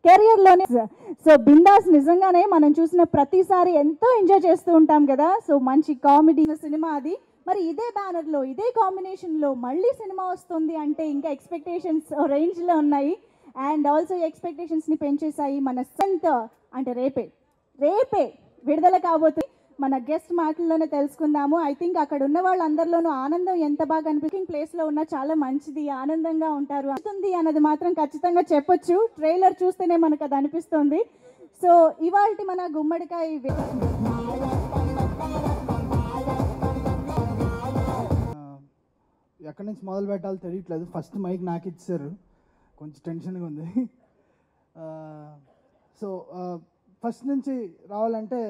కెరియర్లోనే. So bindaas నిజంగానే మనం చూసిన ప్రతిసారి ఎంతో ఎంజాయ్ చేస్తూ ఉంటాం కదా. సో మంచి కామెడీ సినిమా అది. మరి ఇదే బ్యానర్లో ఇదే కాంబినేషన్లో మళ్ళీ సినిమా వస్తుంది అంటే ఇంకా ఎక్స్పెక్టేషన్స్ రేంజ్లో ఉన్నాయి. అండ్ ఆల్సో ఎక్స్పెక్టేషన్స్ని పెంచేశాయి. మన సంత్ అంటే రేపే విడుదల కాబోతుంది. మన గెస్ట్ మాటల్లోనే తెలుసుకుందాము. ఐ థింక్ అక్కడ ఉన్న వాళ్ళందరిలోనూ ఆనందం ఎంత బాగా అనిపించింగ్ ప్లేస్లో ఉన్నా చాలా మంచిది, ఆనందంగా ఉంటారు అవుతుంది అన్నది మాత్రం ఖచ్చితంగా చెప్పొచ్చు. ట్రైలర్ చూస్తేనే మనకు అది అనిపిస్తుంది. సో ఇవాల్టి మన గుమ్మడికాయ ఎక్కడి నుంచి మొదలు పెట్టాలో తెలియట్లేదు. ఫస్ట్ మైక్ నాకు ఇచ్చారు, కొంచెం టెన్షన్గా ఉంది. సో ఫస్ట్ నుంచి రావాలంటే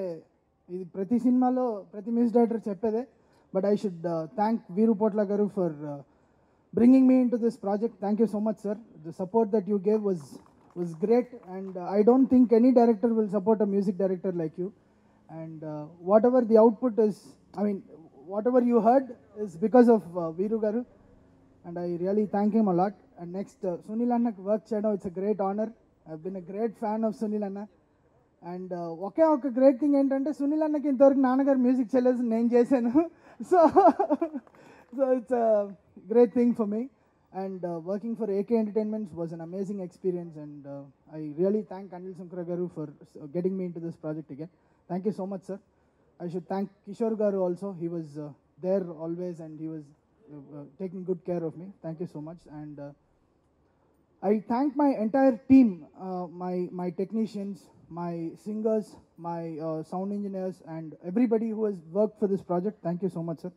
ఇది ప్రతి సినిమాలో ప్రతి మ్యూజిక్ డైరెక్టర్ చెప్పేదే. బట్ ఐ షుడ్ థ్యాంక్ వీరు పోట్ల గారు for bringing me in to this project. Thank you so much sir. The support that you gave was great, and I don't think any director will support a music director like you. And whatever the output is, I mean, whatever you heard is because of Veeru Garu, and I really thank him a lot. And next, Sunil Anna work cheyadam, it's a great honor. I've been a great fan of Sunil Anna. And ఒక great thing ఏంటంటే సునీల్ అన్నకి ఇంతవరకు నాన్నగారు music చేయలేదు, నేను చేశాను. So it's great thing for me. And working for AK Entertainments was an amazing experience, and I really thank Anil Sankara Garu for getting me into this project again. Thank you so much, sir. I should thank Kishore Garu also. He was there always, and he was taking good care of me. Thank you so much. And I thank my entire team, my technicians, my singers, my sound engineers, and everybody who has worked for this project. Thank you so much, sir.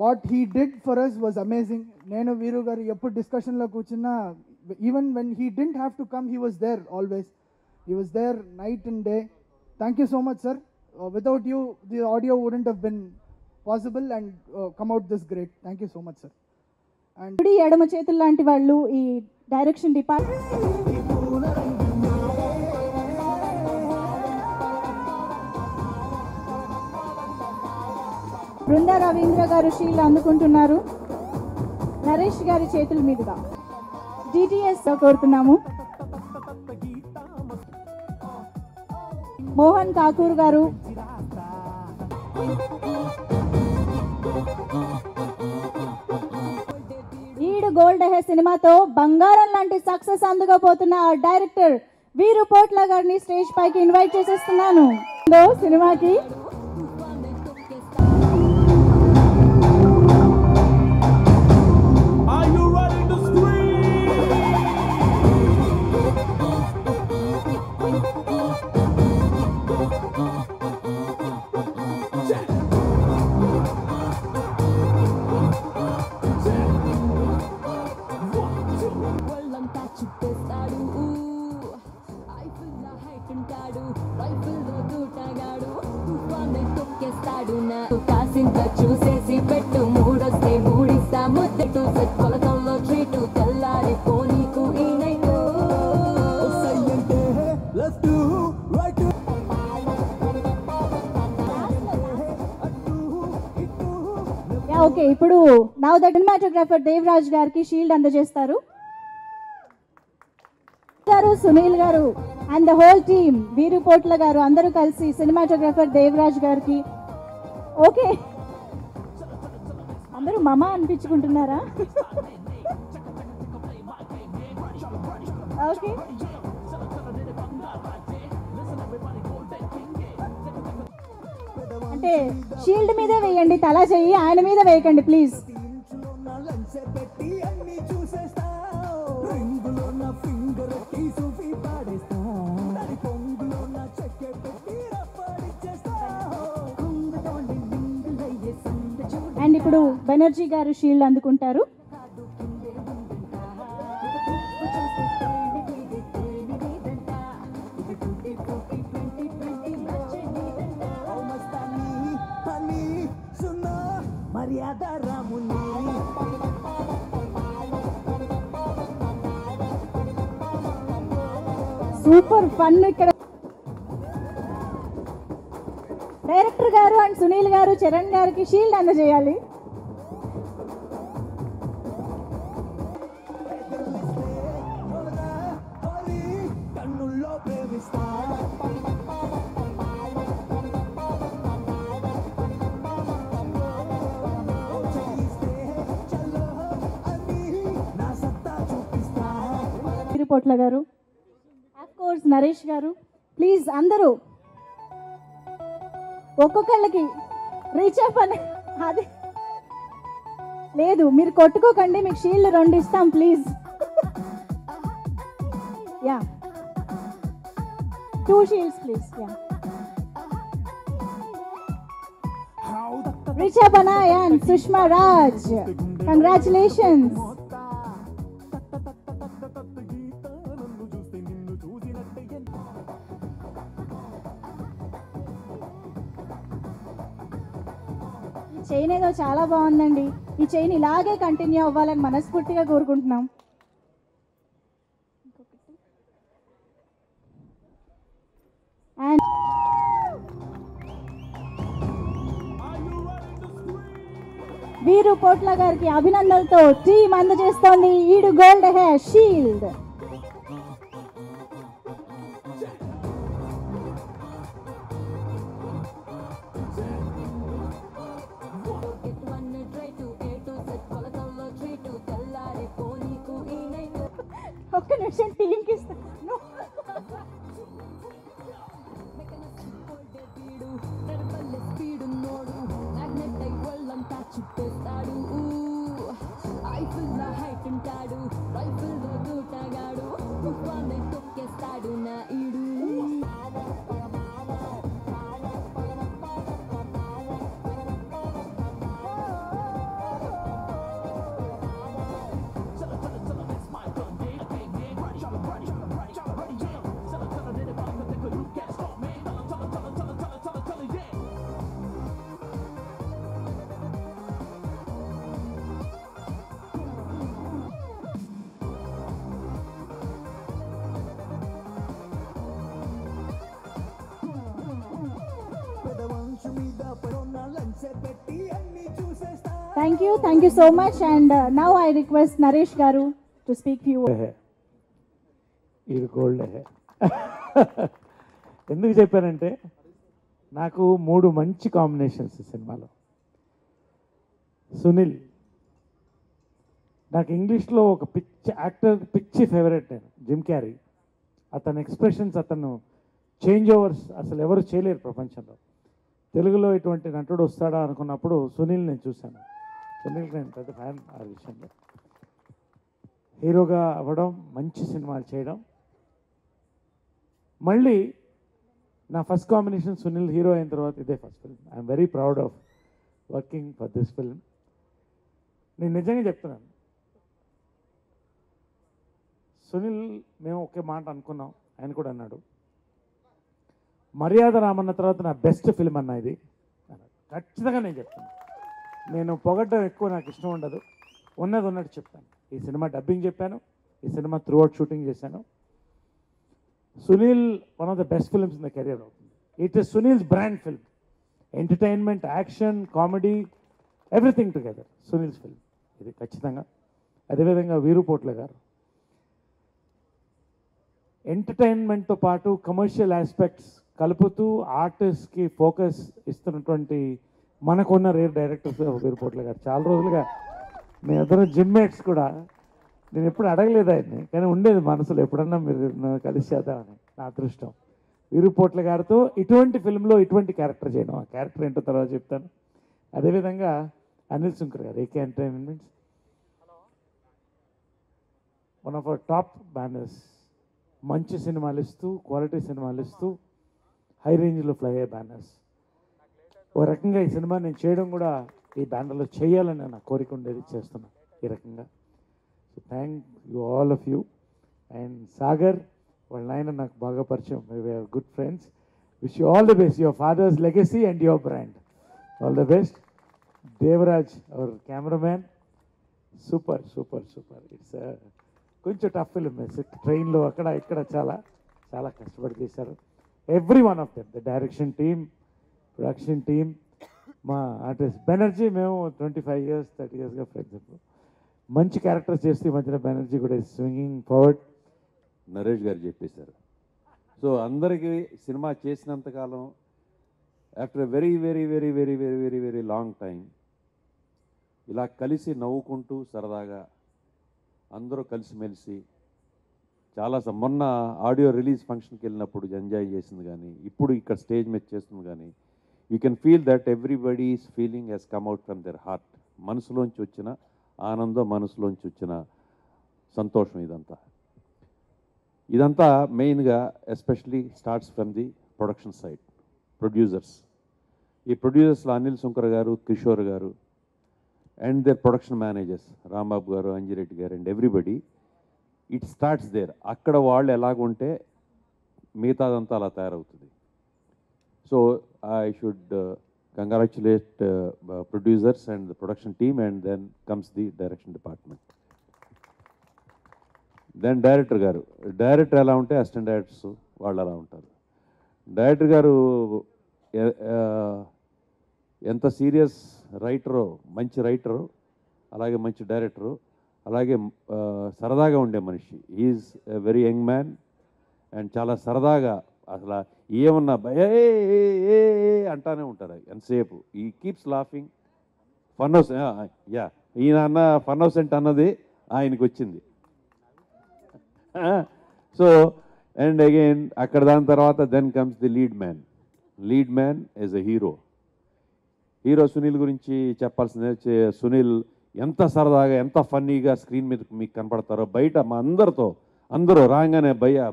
What he did for us was amazing. Nenu Veeru garu eppudu discussion lo kuchunna, even when he didn't have to come, he was there always. He was there night and day. Thank you so much, sir. Without you, the audio wouldn't have been possible and come out this great. Thank you so much, sir. And కుడి ఎడమ చేతులు లాంటి వాళ్ళు ఈ direction department. Brinda Ravindra గారు shield అందుకుంటున్నారు Naresh గారి చేతుల మీదుగా. డిటిఎస్ కోరుతున్నాము. మోహన్ కాకూర్ గారు, ఈడు గోల్డ్ హెయిర్ సినిమాతో బంగారం లాంటి సక్సెస్ అందుకోబోతున్న డైరెక్టర్ వీరు పోట్ల గారిని స్టేజ్ పైకి ఇన్వైట్ చేసేస్తున్నాను సినిమాకి. చూసేసి పెట్టు మూడొస్తే మూడిస్తా ముద్దెటు సెట్ కొలతల్లో ట్రీటు తెల్లారి పోనీకు ఈ నైట్. ఓకే, ఇప్పుడు నౌ ద సినిమాటోగ్రాఫర్ దేవరాజ్ గారికి షీల్డ్ అందజేస్తారు. సునీల్ గారు అండ్ ద హోల్ టీమ్, వీరు పోట్ల గారు అందరూ కలిసి సినిమాటోగ్రాఫర్ దేవరాజ్ గారికి. ఓకే, అందరూ మమ అనిపించుకుంటున్నారా? ఓకే, అంటే షీల్డ్ మీదే వేయండి, తల చెయ్యి ఆయన మీద వేయకండి ప్లీజ్. అండ్ ఇప్పుడు బెనర్జీ గారు షీల్డ్ అందుకుంటారు. Super fun. ఇక్కడ డైరెక్టర్ గారు అండ్ సునీల్ గారు చరణ్ గారికి షీల్డ్ అందజేయాలి. వీరుపోట్ల గారు, ఆఫ్ కోర్స్ నరేష్ గారు. ప్లీజ్ అందరూ ఒక్కొక్కళ్ళకి రీచ్ అప్ అని అది లేదు, మీరు కొట్టుకోకండి, మీకు షీల్డ్ 2 ఇస్తాం please. Yeah 2 shields please. Yeah Richa Banai and Sushma Raj, congratulations. ఈ చైన్ ఏదో చాలా బాగుందండి. ఈ చైన్ ఇలాగే కంటిన్యూ అవ్వాలని మనస్ఫూర్తిగా కోరుకుంటున్నాం. అండ్ వీరుపోట్ల గారికి అభినందనలతో టీం అందజేస్తోంది ఈడు గోల్డ్ హెయిర్ షీల్డ్. ఒక్క నిమిషం టీంకి ఇస్తాను. Thank you so much, and now I request Naresh Garu to speak few words. ఇది గోల్డ్ ఎందుకు చెప్పానంటే నాకు 3 మంచి కాంబినేషన్స్ ఈ సినిమాలో. సునీల్ నాకు ఇంగ్లీష్లో ఒక పిచ్చి ఫేవరెట్ నేను, జిమ్ క్యారీ. అతని ఎక్స్ప్రెషన్స్, అతను చేంజ్ ఓవర్స్ అసలు ఎవరు చేయలేరు ప్రపంచంలో. తెలుగులో ఇటువంటి నటుడు వస్తాడా అనుకున్నప్పుడు సునీల్ నేను చూశాను. సునీల్కి నేను పెద్ద ఫ్యాన్ ఆ విషయంలో. హీరోగా అవ్వడం, మంచి సినిమాలు చేయడం. మళ్ళీ నా ఫస్ట్ కాంబినేషన్ సునీల్ హీరో అయిన తర్వాత ఇదే first film. I'm very proud of working for this film. నేను నిజంగా చెప్తున్నాను, సునీల్ మేము ఒకే మాట అనుకున్నాం, ఆయన కూడా అన్నాడు, మర్యాద రామన్న తర్వాత నా బెస్ట్ ఫిల్మ్ అన్న ఇది. ఖచ్చితంగా నేను చెప్తాను. నేను పొగడ్డం ఎక్కువ నాకు ఇష్టం ఉండదు, ఉన్నది ఉన్నట్టు చెప్తాను. ఈ సినిమా డబ్బింగ్ చెప్పాను, ఈ సినిమా త్రూ అవుట్ షూటింగ్ చేశాను. Sunil one of the best films in the career అవుతుంది. It is Sunil's brand film. Entertainment, action, comedy, everything together Sunil's film ఇది ఖచ్చితంగా. అదేవిధంగా వీరుపోట్ల గారు ఎంటర్టైన్మెంట్తో పాటు కమర్షియల్ ఆస్పెక్ట్స్ కలుపుతూ ఆర్టిస్ట్కి ఫోకస్ ఇస్తున్నటువంటి మనకున్న రేర్ డైరెక్టర్స్ వీరుపోట్ల గారు. చాలా రోజులుగా మేమిద్దరం జిమ్మేట్స్ కూడా. నేను ఎప్పుడు అడగలేదు ఆయన్ని, కానీ ఉండేది మనసులో ఎప్పుడన్నా మీరు కలిసి చేద్దామని. నా అదృష్టం వీరుపోట్ల గారితో ఇటువంటి ఫిల్మ్లో ఇటువంటి క్యారెక్టర్ చేయడం. ఆ క్యారెక్టర్ ఏంటో తర్వాత చెప్తాను. అదేవిధంగా అనిల్ శంకర్ గారు, AK entertainments, one of our top banners. మంచి సినిమాలు ఇస్తూ, క్వాలిటీ సినిమాలు ఇస్తూ, హై రేంజ్లో ఫ్లై అయ్యే బ్యానర్స్. ఒక రకంగా ఈ సినిమా నేను చేయడం కూడా ఈ బ్యానర్లో చేయాలని నా కోరిక ఉండేది, చేస్తున్నాను ఈ రకంగా. So thank you all of you. And Sagar వాళ్ళ నాయన నాకు బాగా పరిచయం, we are good friends. Wish you all the best, your father's legacy and your brand. All the best. Devaraj our cameraman, super super super. It's కొంచెం టఫ్ ఫిల్మ్, ట్రైన్లో అక్కడ ఇక్కడ చాలా చాలా కష్టపడి చేశారు. Every one of them, the direction team, production team, మా artist Banerjee. మేము 25 years 30 yearsగా ఫ్రెండ్స్. ఇప్పుడు మంచి క్యారెక్టర్స్ చేస్తే ఈ మధ్యన బెనర్జీ కూడా స్వింగింగ్ ఫార్వర్డ్. నరేష్ గారు చెప్పేశారు. సో అందరికీ సినిమా చేసినంతకాలం, after very very very very very very very long time, ఇలా కలిసి నవ్వుకుంటూ సరదాగా అందరూ కలిసిమెలిసి మొన్న ఆడియో రిలీజ్ ఫంక్షన్కి వెళ్ళినప్పుడు ఎంజాయ్ చేసింది కానీ ఇప్పుడు ఇక్కడ స్టేజ్ మీద చేస్తుంది కానీ you can feel that everybody is feeling he's come out from their heart. మనసులోంచి వచ్చిన ఆనందం, మనసులోంచి వచ్చిన సంతోషం ఇదంతా మెయిన్గా especially starts from the production side. Producers, ఈ ప్రొడ్యూసర్స్లో Anil Sunkar garu, Kishore garu and their production managers Rambabu garu, Anjireddy garu and everybody, it starts there. అక్కడ వాళ్ళు ఎలాగుంటే మిగతాదంతా అలా తయారవుతుంది. So I should congratulate producers and the production team and then comes the direction department. Then director ఎలా ఉంటే అసిస్టెంట్ డైరెక్టర్స్ వాళ్ళు అలా ఉంటారు. డైరెక్టర్ గారు ఎంత సీరియస్ రైటరో, మంచి రైటరు, అలాగే మంచి డైరెక్టరు, అలాగే సరదాగా ఉండే మనిషి. Is a very young man and చాలా సరదాగా అసలు ఏమన్నా ఏ అంటానే ఉంటారు ఎంతసేపు. ఈ కీప్స్ లాఫింగ్. ఫన్నోస్ యా ఈయన అన్న ఫన్నోసెంట్ అన్నది ఆయనకి వచ్చింది. సో అండ్ అగైన్ అక్కడ దాని తర్వాత then comes the lead man is a hero. Sunil గురించి చెప్పాల్సిందే. సునీల్ ఎంత సరదాగా, ఎంత ఫన్నీగా స్క్రీన్ మీద మీకు కనపడతారో, బయట మా అందరూ రాగానే భయ్యా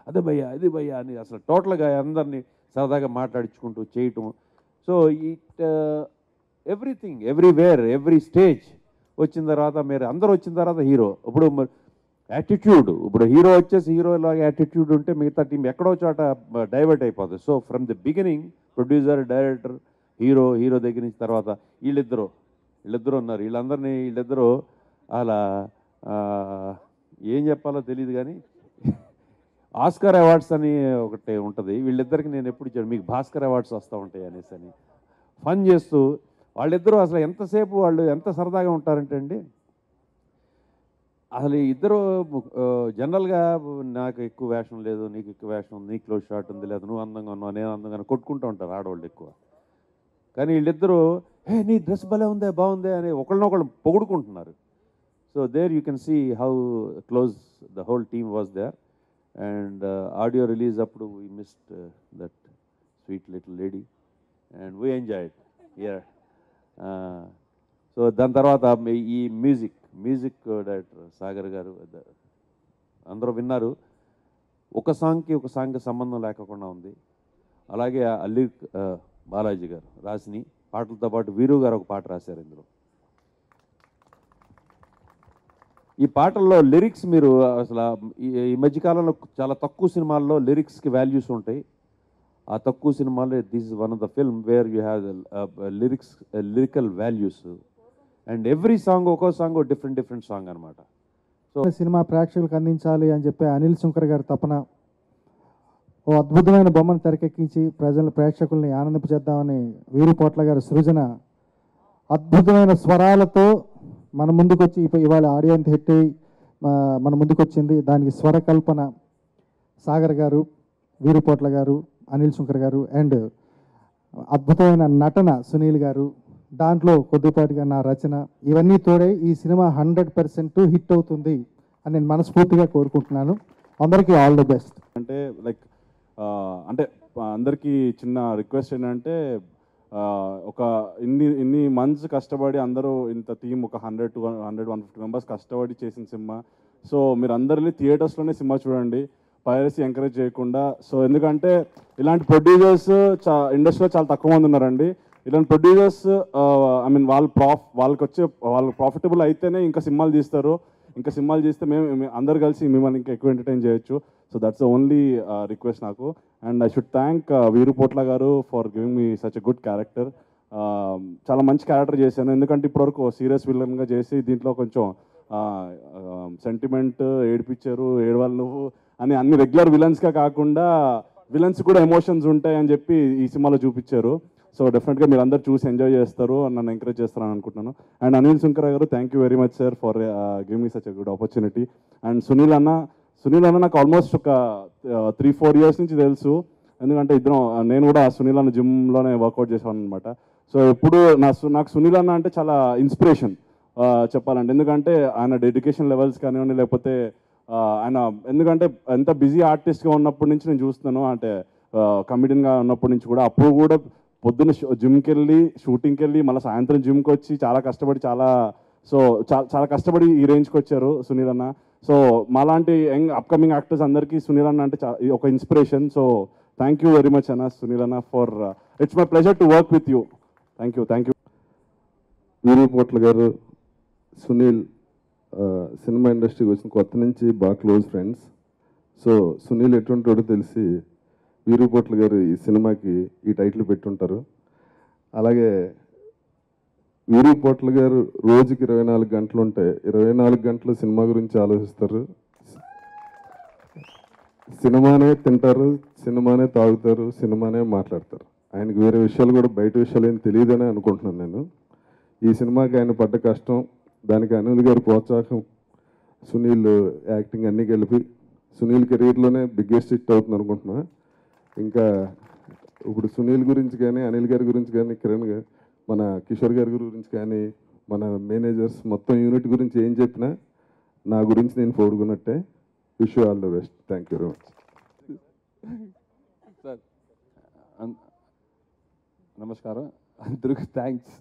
అదే భయ్యా ఇది భయ్యా అని అసలు టోటల్గా అందరినీ సరదాగా మాట్లాడించుకుంటూ చేయటం. So it everything, everywhere, every stage వచ్చిన తర్వాత అందరూ వచ్చిన తర్వాత హీరో. ఇప్పుడు యాటిట్యూడ్, ఇప్పుడు హీరో వచ్చేసి హీరోలాగా యాటిట్యూడ్ ఉంటే మిగతా టీం ఎక్కడో చోట డైవర్ట్ అయిపోతుంది. So from the beginning producer, director, hero దగ్గర నుంచి తర్వాత వీళ్ళిద్దరూ ఉన్నారు. వీళ్ళిద్దరూ అలా ఏం చెప్పాలో తెలియదు కానీ ఆస్కార్ అవార్డ్స్ అని ఒకటి ఉంటుంది. వీళ్ళిద్దరికి నేను ఎప్పుడు ఇచ్చాను, మీకు భాస్కర్ అవార్డ్స్ వస్తూ ఉంటాయి అనేసి అని ఫన్ చేస్తూ వాళ్ళిద్దరూ అసలు ఎంతసేపు వాళ్ళు ఎంత సరదాగా ఉంటారంటే అండి, అసలు ఇద్దరు జనరల్గా నాకు ఎక్కువ వేషం లేదు, నీకు ఎక్కువ వేషం, నీ క్లోజ్ షాట్ ఉంది, లేదు నువ్వు అందంగా ఉన్నావు, నేను అందంగా కొట్టుకుంటూ ఉంటారు ఆడవాళ్ళు ఎక్కువ. కానీ వీళ్ళిద్దరూ నీ డ్రెస్ భలే ఉందే, బాగుందే అని ఒకళ్ళనొకళ్ళు పొగుడుకుంటున్నారు. So there you can see how close the whole team was there. And audio release అప్పుడు we missed that sweet little lady and we enjoyed here. So దాని తర్వాత ఈ మ్యూజిక్ డైరెక్టర్ సాగర్ గారు అందరూ విన్నారు. ఒక సాంగ్కి సంబంధం లేకుండా ఉంది. అలాగే లిరిక్ బాలాజీ గారు రాసిని పాటలతో పాటు వీరు గారు ఒక పాట రాశారు ఇందులో. ఈ పాటల్లో లిరిక్స్ మీరు అసలు ఈ మధ్యకాలంలో చాలా తక్కువ సినిమాల్లో లిరిక్స్కి వాల్యూస్ ఉంటాయి. ఆ తక్కువ సినిమాలో this is one of the film where you have lyrical values and every song, ఒక్కో సాంగ్ డిఫరెంట్ సాంగ్ అనమాట. సో సినిమా ప్రేక్షకులకు అందించాలి అని చెప్పి అనిల్ సుంకర్ గారి తపన, ఓ అద్భుతమైన బొమ్మను తెరకెక్కించి ప్రేక్షకుల్ని ఆనందింపచేద్దామని వీరుపోట్ల గారి సృజన అద్భుతమైన స్వరాలతో మన ముందుకొచ్చి ఇవాళ ఆడియన్స్ హిట్ అయ్యి మన ముందుకొచ్చింది. దానికి స్వరకల్పన సాగర్ గారు, వీరుపోట్ల గారు, అనిల్ సుంకర్ గారు అండ్ అద్భుతమైన నటన సునీల్ గారు, దాంట్లో కొద్దిపాటిగా నా రచన, ఇవన్నీ తోడై ఈ సినిమా 100% హిట్ అవుతుంది అని నేను మనస్ఫూర్తిగా కోరుకుంటున్నాను. అందరికీ ఆల్ ది బెస్ట్. అంటే అంటే అందరికీ చిన్న రిక్వెస్ట్ ఏంటంటే ఒక ఇన్ని మంత్స్ కష్టపడి అందరూ ఇంత టీం ఒక 100 to 150 మెంబర్స్ కష్టపడి చేసిన సినిమా. సో మీరు అందరినీ థియేటర్స్లోనే సినిమా చూడండి, పైరసీ ఎంకరేజ్ చేయకుండా. సో ఎందుకంటే ఇలాంటి ప్రొడ్యూసర్స్ ఇండస్ట్రీలో చాలా తక్కువ మంది ఉన్నారండి. ఇలాంటి ప్రొడ్యూసర్స్ ఐ మీన్ వాళ్ళు ప్రాఫిటబుల్ అయితేనే ఇంకా సినిమాలు తీస్తారు. ఇంకా సినిమాలు చేస్తే మేము అందరు కలిసి మిమ్మల్ని ఇంకా ఎక్కువ ఎంటర్టైన్ చేయొచ్చు. So that's the only request నాకు. And I should thank Veerupotla గారు for giving me such a good character. చాలా మంచి క్యారెక్టర్ చేశాను, ఎందుకంటే ఇప్పటివరకు సీరియస్ విలన్గా చేసి దీంట్లో కొంచెం సెంటిమెంట్ ఏడిపించారు, ఏడవాలి నువ్వు అని అన్ని రెగ్యులర్ విలన్స్గా కాకుండా విలన్స్ కూడా ఎమోషన్స్ ఉంటాయి అని చెప్పి ఈ సినిమాలో చూపించారు. సో డెఫినెట్గా మీరు అందరు చూసి ఎంజాయ్ చేస్తారు, నన్ను ఎంకరేజ్ చేస్తారని అనుకుంటున్నాను. అండ్ అనిల్ సుంకర్ గారు thank you very much sir for give me such a good opportunity. And Sunil అన్న నాకు ఆల్మోస్ట్ ఒక 3-4 years నుంచి తెలుసు, ఎందుకంటే నేను కూడా సునీల్ అన్న జిమ్లోనే వర్కౌట్ చేశాను అనమాట. సో ఎప్పుడు నాకు సునీల్ అన్న అంటే చాలా ఇన్స్పిరేషన్ చెప్పాలంటే, ఎందుకంటే ఆయన డెడికేషన్ లెవెల్స్ కానివ్వండి, లేకపోతే ఆయన ఎందుకంటే ఎంత బిజీ ఆర్టిస్ట్గా ఉన్నప్పటి నుంచి నేను చూస్తున్నాను, అంటే కమిడియన్గా ఉన్నప్పటి నుంచి కూడా. అప్పుడు కూడా పొద్దున్న జిమ్కి వెళ్ళి షూటింగ్కి వెళ్ళి మళ్ళీ సాయంత్రం జిమ్కి వచ్చి చాలా కష్టపడి చాలా కష్టపడి ఈ రేంజ్కి వచ్చారు సునీల్ అన్న. సో మాలాంటి యంగ్ అప్కమింగ్ యాక్టర్స్ అందరికీ సునీల్ అన్న అంటే ఒక inspiration. So thank you very much అన్న సునీల్ అన్న for it's my pleasure to work with you. Thank you. వీరు పోట్ల గారు, సునీల్ సినిమా ఇండస్ట్రీకి వచ్చిన కొత్త నుంచి బాగా క్లోజ్ ఫ్రెండ్స్. సో సునీల్ ఎటువంటి వాడో తెలిసి వీరు పోట్ల గారు ఈ సినిమాకి ఈ టైటిల్ పెట్టుంటారు. అలాగే వీరు పోట్ల గారు రోజుకి 24 గంటలు ఉంటే 24 గంటలు సినిమా గురించి ఆలోచిస్తారు. సినిమానే తింటారు, సినిమానే తాగుతారు, సినిమానే మాట్లాడతారు. ఆయనకు వేరే విషయాలు కూడా బయట విషయాలు ఏం తెలియదని అనుకుంటున్నాను నేను. ఈ సినిమాకి ఆయన పడ్డ కష్టం, దానికి అనిల్ గారి ప్రోత్సాహం, సునీల్ యాక్టింగ్ అన్నీ కలిపి సునీల్ కెరీర్లోనే బిగ్గెస్ట్ హిట్ అవుతుంది అనుకుంటున్నా. ఇంకా ఇప్పుడు సునీల్ గురించి కానీ, అనిల్ గారి గురించి కానీ, కిరణ్ గారు, మన కిషోర్ గారి గురించి కానీ, మన మేనేజర్స్ మొత్తం యూనిట్ గురించి ఏం చెప్పినా నా గురించి నేను పోడుకున్నట్టే. Wish you all the best. Thank you very much. Sir నమస్కారం, అందరికి థ్యాంక్స్.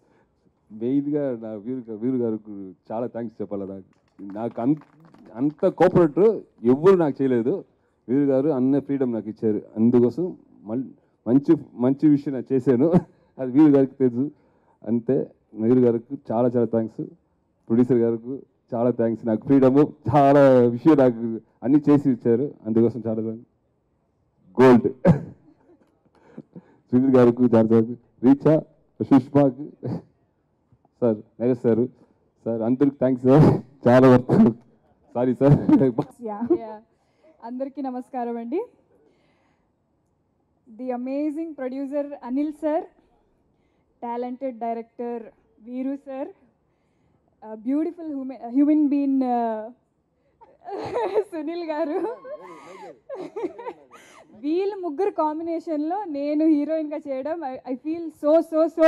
మెయిన్గా నా వీరు గారికి చాలా థ్యాంక్స్ చెప్పాలి. నాకు అంత కోఆపరేటర్ ఎవ్వరు నాకు చేయలేదు. వీరు గారు అన్న ఫ్రీడమ్ నాకు ఇచ్చారు. అందుకోసం మంచి విషయం నాకు చేశాను, అది వీరు గారికి తెలుసు. అంతే. వీరు గారికి చాలా థ్యాంక్స్. ప్రొడ్యూసర్ గారికి చాలా థ్యాంక్స్. నాకు ఫ్రీడమ్, చాలా విషయం నాకు అన్నీ చేసి ఇచ్చారు. అందుకోసం చాలా థ్యాంక్స్. గోల్డ్ సునీల్ గారికి చాలా థ్యాంక్స్. రీచా, సుష్మాకి, సార్ నరేష్ సార్ అందరికి థ్యాంక్స్ సార్. చాలా వరకు సారీ సార్. అందరికీ నమస్కారం అండి. The amazing producer Anil sir, talented director Veeru sir, beautiful human being Sunil garu. వీళ్ళు ముగ్గురు కాంబినేషన్లో నేను హీరోయిన్గా చేయడం I feel so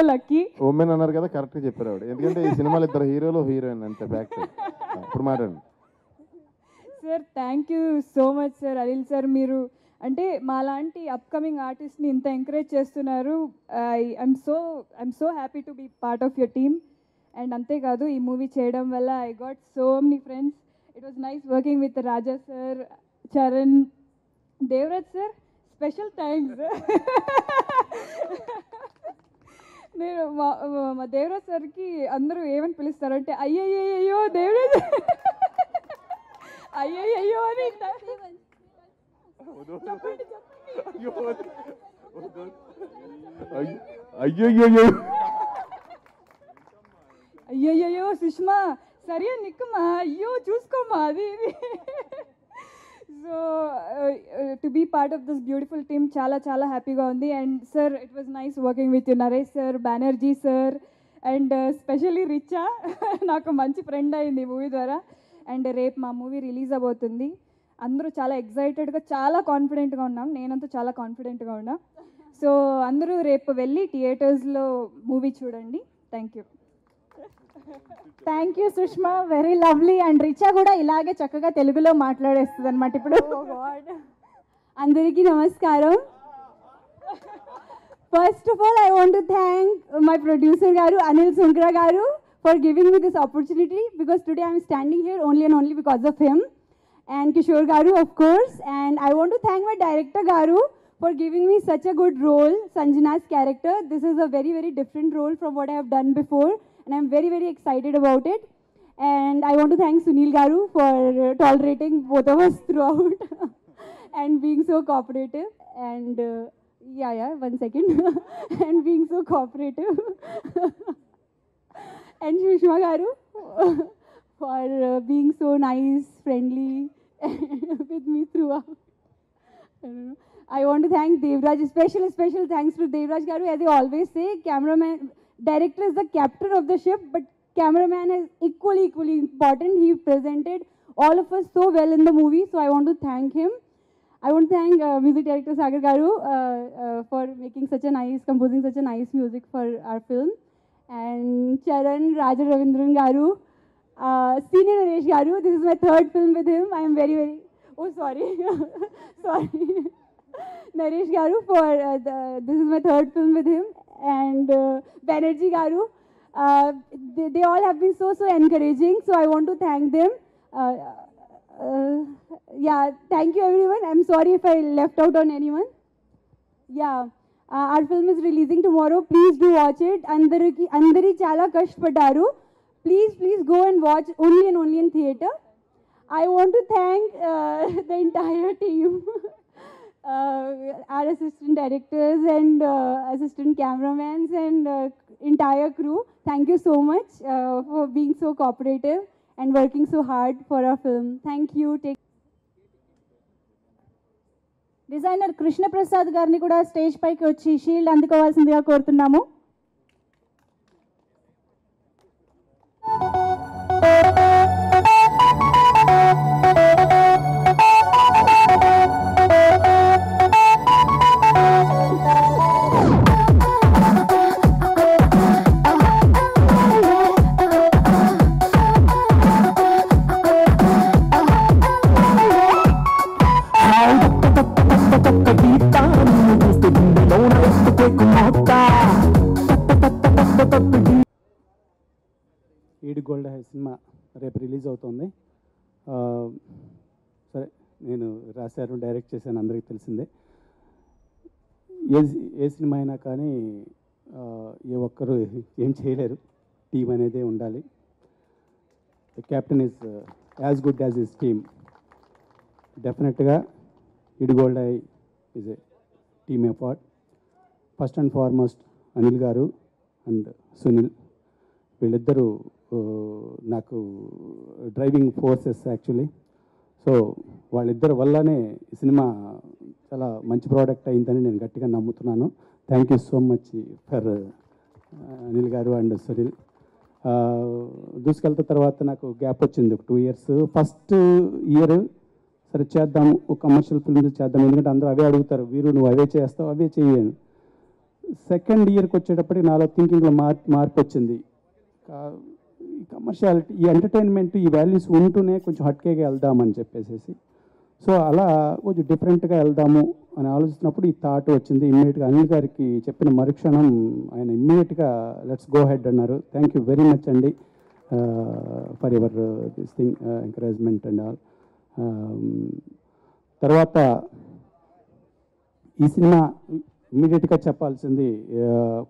lucky. Women అన్నారు కదా, కరెక్ట్గా చెప్పారు ఆవిడ. ఎందుకంటే ఈ సినిమాలో 2 హీరోలు, హీరోయిన్ అంతే. ఫ్యాక్ట్. ఇప్పుడు మాట్లాడండి sir. Thank you so much sir. Anil sir, మీరు అంటే మాలాంటి అప్కమింగ్ ఆర్టిస్ట్ని ఇంత ఎంకరేజ్ చేస్తున్నారు. I'm so happy to be part of your team. And అంతేకాదు ఈ మూవీ చేయడం వల్ల I got so many friends. It was nice working with Raja sir, Charan, Devaraj sir. Special thanks. నేను మా దేవరాజ్ సార్కి అందరూ ఏమని పిలుస్తారంటే అయ్యయ్యో దేవరాజ్, అయ్యయ్యో అని. అయ్యయ్యో సుష్మా సరే నిక్కమ్మా, అయ్యో చూసుకోమ్మా అది ఇది. So to be part of this beautiful team చాలా హ్యాపీగా ఉంది. And sir, it was nice working with you. Naresh sir, Banerjee sir, and specially Richa నాకు మంచి ఫ్రెండ్ అయింది ఈ మూవీ ద్వారా. అండ్ రేపు మా మూవీ రిలీజ్ అవబోతుంది. అందరూ చాలా ఎక్సైటెడ్గా, చాలా కాన్ఫిడెంట్గా ఉన్నాం. నేనంతా చాలా కాన్ఫిడెంట్గా ఉన్నా. సో అందరూ రేపు వెళ్ళి థియేటర్స్లో మూవీ చూడండి. Thank you. Thank you Sushma, very lovely. And Richa కూడా ఇలాగే చక్కగా తెలుగులో మాట్లాడేస్తుంది అనమాట ఇప్పుడు. అందరికీ నమస్కారం. First of all I want to thank my producer గారు అనిల్ సుంక్రా గారు for giving me this opportunity, because today I'm standing here only and only because of him. And Kishore Garu, of course. And I want to thank my director Garu for giving me such a good role, Sanjana's character. This is a very different role from what I have done before, and I'm very excited about it. And I want to thank Sunil Garu for tolerating both of us throughout and being so cooperative. And one second. And being so cooperative. And Sushma Garu for being so nice, friendly with me throughout. I want to thank Devraj. Special thanks to Devraj Garu. As I always say, director is the captain of the ship, but cameraman is equally important. He presented all of us so well in the movie, so I want to thank him. I want to thank music director Sagar Garu for composing such a nice music for our film. And Charan Raja Ravindran Garu, Senior Naresh Garu, this is my third film with him. I am very, oh sorry, sorry. Naresh Garu this is my third film with him. And Banerjee Garu, they all have been so encouraging. So I want to thank them. Yeah, thank you everyone. I'm sorry if I left out on anyone. Yeah, our film is releasing tomorrow. Please do watch it. Andari chala kashpadaru. Please go and watch only in theatre. I want to thank the entire team, our assistant directors and assistant cameramans and entire crew. Thank you so much for being so cooperative and working so hard for our film. Thank you. Designer Krishnaprasad గారిని కూడా stage పైకి వచ్చి shield అందుకోవాల్సిందిగా కోరుతున్నాము. ఈడు gold high cinema రేపు release అవుతుంది. సరే, నేను రాశాను, డైరెక్ట్ చేశాను, అందరికీ తెలిసిందే. ఏ సినిమా అయినా కానీ ఏ ఒక్కరు ఏం చేయలేరు, టీం అనేదే ఉండాలి. The captain is as good as his team. డెఫినెట్గా ఈడు gold high is a team effort. First and foremost Anil గారు అండ్ సునీల్, వీళ్ళిద్దరూ నాకు డ్రైవింగ్ ఫోర్సెస్ యాక్చువల్లీ. సో వాళ్ళిద్దరి వల్లనే ఈ సినిమా చాలా మంచి ప్రోడక్ట్ అయిందని నేను గట్టిగా నమ్ముతున్నాను. Thank you so much for Anil గారు అండ్ సునీల్. దూసుకెళ్తా తర్వాత నాకు గ్యాప్ వచ్చింది ఒక 2 years. ఫస్ట్ ఇయర్ సరే చేద్దాము, ఒక కమర్షియల్ ఫిల్మ్స్ చేద్దాం, ఎందుకంటే అందరూ అవే అడుగుతారు, వీరు నువ్వు అవే చేస్తావు, అవే చేయను. సెకండ్ ఇయర్కి వచ్చేటప్పటికి నాలో థింకింగ్లో మార్పు వచ్చింది. కమర్షియాలిటీ, ఈ ఎంటర్టైన్మెంట్, ఈ వాల్యూస్ ఉంటూనే కొంచెం హట్కేగా వెళ్దామని చెప్పేసి, సో అలా కొంచెం డిఫరెంట్గా వెళ్దాము అని ఆలోచించినప్పుడు ఈ థాట్ వచ్చింది. ఇమ్మీడియట్గా అనిల్ గారికి చెప్పిన మరుక్షణం ఆయన ఇమ్మీడియట్గా లెట్స్ గో హెడ్ అన్నారు. థ్యాంక్ యూ వెరీ మచ్ అండి for your this thing, encouragement and all. తర్వాత ఈ సినిమా ఇమ్మీడియట్గా చెప్పాల్సింది,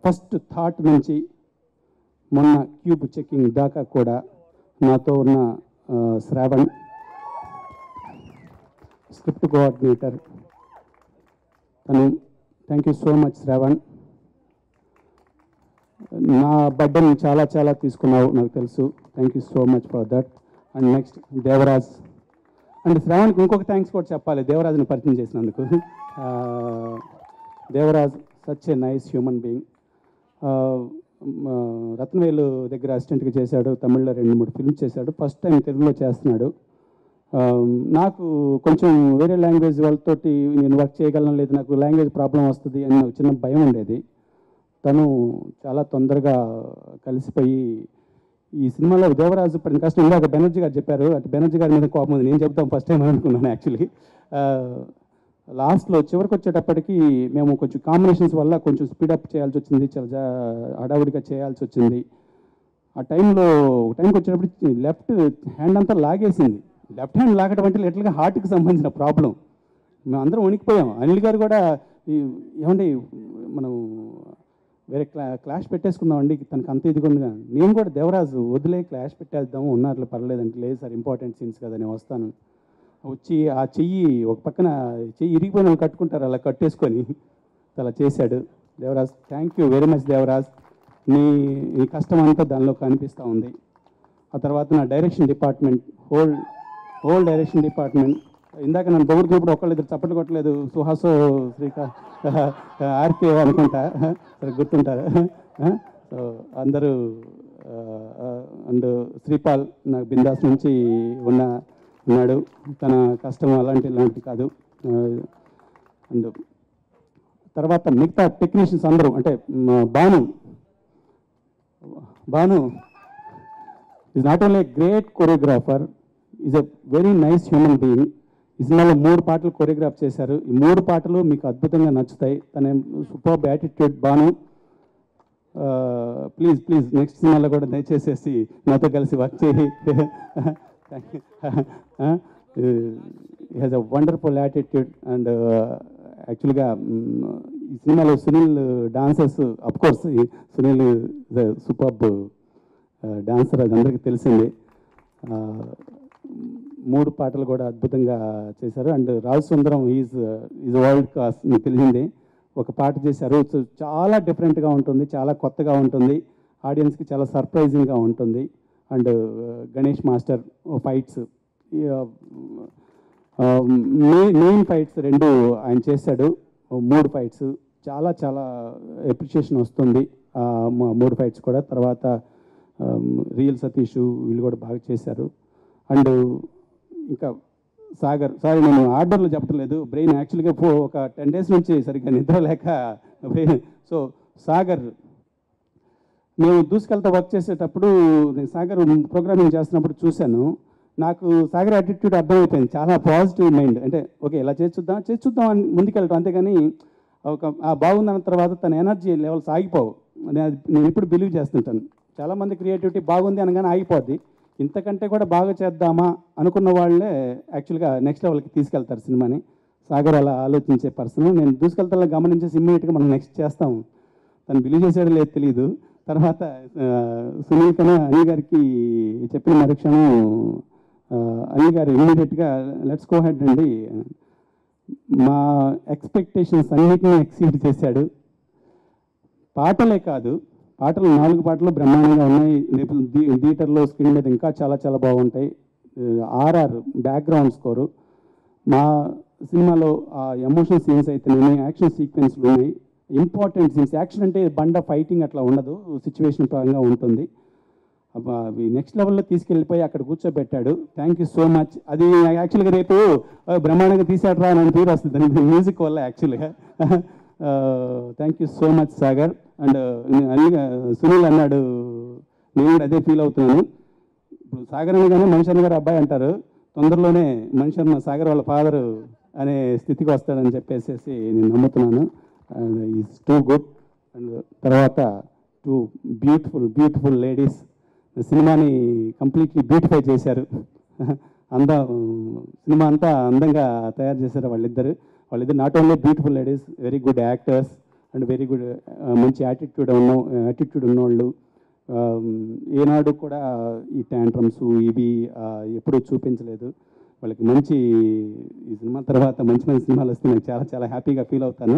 ఫస్ట్ థాట్ నుంచి మొన్న క్యూబ్ చెక్కింగ్ దాకా కూడా నాతో ఉన్న శ్రావణ్, స్క్రిప్ట్ కోఆర్డినేటర్ తను. Thank you so much Shravan. నా బర్డన్ చాలా తీసుకున్నావు, నాకు తెలుసు. Thank you so much for that. And next Devaraj and శ్రావణ్కి ఇంకొక థ్యాంక్స్ కూడా చెప్పాలి, దేవరాజ్ని పరిచయం చేసినందుకు. Devaraj such a nice human being. Ratnavelu దగ్గర అసిస్టెంట్గా చేశాడు, తమిళ్లో 2-3 ఫిల్మ్స్ చేశాడు, ఫస్ట్ టైం తెలుగులో చేస్తున్నాడు. నాకు కొంచెం వేరే లాంగ్వేజ్ వాళ్ళతోటి నేను వర్క్ చేయగలను, లేదు నాకు లాంగ్వేజ్ ప్రాబ్లం వస్తుంది అని నాకు చిన్న భయం ఉండేది. తను చాలా తొందరగా కలిసిపోయి ఈ సినిమాలో దేవరాజు పడిన కష్టం ఇందాక బెనర్జీ గారు చెప్పారు, అటు బెనర్జీ గారి మీద కోపం ఉంది, నేను చెప్తాం ఫస్ట్ టైం అనుకున్నాను యాక్చువల్లీ. లాస్ట్లో చివరికి వచ్చేటప్పటికి మేము కొంచెం కాంబినేషన్స్ వల్ల కొంచెం స్పీడప్ చేయాల్సి వచ్చింది, చాలా హడావుడిగా చేయాల్సి వచ్చింది. ఆ టైంకి వచ్చేటప్పటికి లెఫ్ట్ హ్యాండ్ అంతా లాగేసింది. లెఫ్ట్ హ్యాండ్ లాగడం అంటే లిటల్గా హార్ట్కి సంబంధించిన ప్రాబ్లం. మేము అందరం వణికిపోయాం. అనిల్ గారు కూడా ఏమండి మనం వేరే క్లాష్ పెట్టేసుకుందామండి, తనకు అంత ఇదిగా ఉంది కానీ, నేను కూడా దేవరాజు వదిలే క్లాష్ పెట్టేద్దాము, ఉన్నట్లు పర్లేదంటే, లేదు సార్ ఇంపార్టెంట్ సీన్స్ కదా నేను వస్తాను. వచ్చి ఆ చెయ్యి ఒక పక్కన చెయ్యి ఇరిగిపోయిన వాళ్ళు కట్టుకుంటారు, అలా కట్టేసుకొని అలా చేశాడు Devaraj. Thank you very much Devaraj. నీ కష్టం అంతా దానిలో కనిపిస్తూ ఉంది. ఆ తర్వాత నా direction department, whole direction department, ఇందాక నన్ను పొగుడుతున్నప్పుడు ఒకళ్ళిద్దరు చప్పట్లు కొట్టలేదు, సుహాసో ఆర్కే అనుకుంటా, సరే గుర్తుంటారు. సో అందరూ, అండ్ శ్రీపాల్ నాకు బిందాస్ నుంచి ఉన్నాడు, తన కష్టం ఇలాంటి కాదు. అండ్ తర్వాత మిగతా టెక్నీషియన్స్ అందరూ, అంటే Bhanu is not only great choreographer, is a very nice human being. ఈ సినిమాలో 3 పాటలు కొరియోగ్రాఫ్ చేశారు. ఈ 3 పాటలు మీకు అద్భుతంగా నచ్చుతాయి. తన super attitude Banu. Please next సినిమాలో కూడా దయచేసేసి నాతో కలిసి వర్క్ చేయి. Has a wonderful attitude. And యాక్చువల్గా ఈ సినిమాలో Sunil dancers, of course Sunil super dancer, అది అందరికీ తెలిసిందే. 3 పాటలు కూడా అద్భుతంగా చేశారు. And Raju Sundaram is world class, మీకు తెలిసిందే. ఒక పాట చేశారు, చాలా డిఫరెంట్గా ఉంటుంది, చాలా కొత్తగా ఉంటుంది, ఆడియన్స్కి చాలా సర్ప్రైజింగ్గా ఉంటుంది. And Ganesh master fights, main fights 2 ఆయన చేశాడు. 3 ఫైట్స్ చాలా చాలా అప్రిషియేషన్ వస్తుంది 3 ఫైట్స్ కూడా. తర్వాత రియల్ సతీష్ వీళ్ళు కూడా బాగా చేశారు. అండ్ ఇంకా సాగర్, సారీ నేను ఆర్డర్లో చెప్పట్లేదు, బ్రెయిన్ యాక్చువల్గా ఒక 10 days నుంచి సరిగ్గా నిద్ర లేక బ్రెయిన్. సో సాగర్, మేము దూసుకెళ్తా వర్క్ చేసేటప్పుడు నేను సాగర్ ప్రోగ్రామింగ్ చేస్తున్నప్పుడు చూశాను. నాకు సాగర్ యాటిట్యూడ్ అర్థమైపోయింది, చాలా పాజిటివ్ మైండ్. అంటే ఓకే ఇలా చేసి చూద్దాం అని ముందుకెళ్ళటం, అంతేగాని ఒక బాగుందన్న తర్వాత తన ఎనర్జీ లెవెల్స్ ఆగిపోవు. నేను ఇప్పుడు బిలీవ్ చేస్తుంటాను. చాలామంది క్రియేటివిటీ బాగుంది అనగానే ఆగిపోద్ది. ఇంతకంటే కూడా బాగా చేద్దామా అనుకున్న వాళ్ళే యాక్చువల్గా నెక్స్ట్ లెవెల్కి తీసుకెళ్తారు సినిమాని. సాగర్ అలా ఆలోచించే పర్సన్. నేను దూసుకెళ్తా గమనించేసి ఇమ్మీడియట్గా మనం నెక్స్ట్ చేస్తాం. తను బిలీవ్ చేసాడో లేదు తెలియదు. తర్వాత సునీల్ కన్నా అనిల్ గారికి చెప్పిన మరుక్షణం అనిల్ గారు ఇమ్మీడియట్గా లెట్స్ గో హెడ్ అండి, మా ఎక్స్పెక్టేషన్స్ అన్నిటినీ ఎక్సీడ్ చేశాడు. పాటలే కాదు, పాటలు 4 పాటలు బ్రహ్మాండంగా ఉన్నాయి. రేపు థియేటర్లో స్క్రీన్ మీద ఇంకా చాలా చాలా బాగుంటాయి. RR బ్యాక్గ్రౌండ్ స్కోరు, మా సినిమాలో ఎమోషనల్ సీన్స్ అయితే ఉన్నాయి, యాక్షన్ సీక్వెన్స్లు ఉన్నాయి, ఇంపార్టెంట్ సీన్స్. యాక్షన్ అంటే బండ ఫైటింగ్ అట్లా ఉండదు, సిచ్యువేషన్ పరంగా ఉంటుంది. అవి నెక్స్ట్ లెవెల్లో తీసుకెళ్ళిపోయి అక్కడ కూర్చోబెట్టాడు. Thank you so much. అది యాక్చువల్గా రేపు బ్రహ్మాండంగా తీసాడరా అని పేరు వస్తుంది మ్యూజిక్ వల్ల యాక్చువల్గా. Thank you so much Sagar. And Sunil అన్నాడు, నేను కూడా అదే ఫీల్ అవుతున్నాను. ఇప్పుడు సాగర్ అనగానే మనిషి గారు అబ్బాయి అంటారు, తొందరలోనే మనిషి సాగర్ వాళ్ళ ఫాదరు అనే స్థితికి వస్తాడని చెప్పేసి నేను నమ్ముతున్నాను. And is too good. And తర్వాత 2 బ్యూటిఫుల్ లేడీస్ సినిమాని కంప్లీట్లీ బ్యూటిఫై చేశారు. సినిమా అంతా అందంగా తయారు చేశారు వాళ్ళిద్దరు not only beautiful ladies, very good actors and very good మంచి యాటిట్యూడ్ ఉన్నవాళ్ళు. ఏనాడు కూడా ఈ ట్యాంట్రమ్స్ ఇవి ఎప్పుడూ చూపించలేదు. వాళ్ళకి మంచి ఈ సినిమా తర్వాత మంచి సినిమాలు వస్తే నాకు చాలా చాలా హ్యాపీగా ఫీల్ అవుతాను.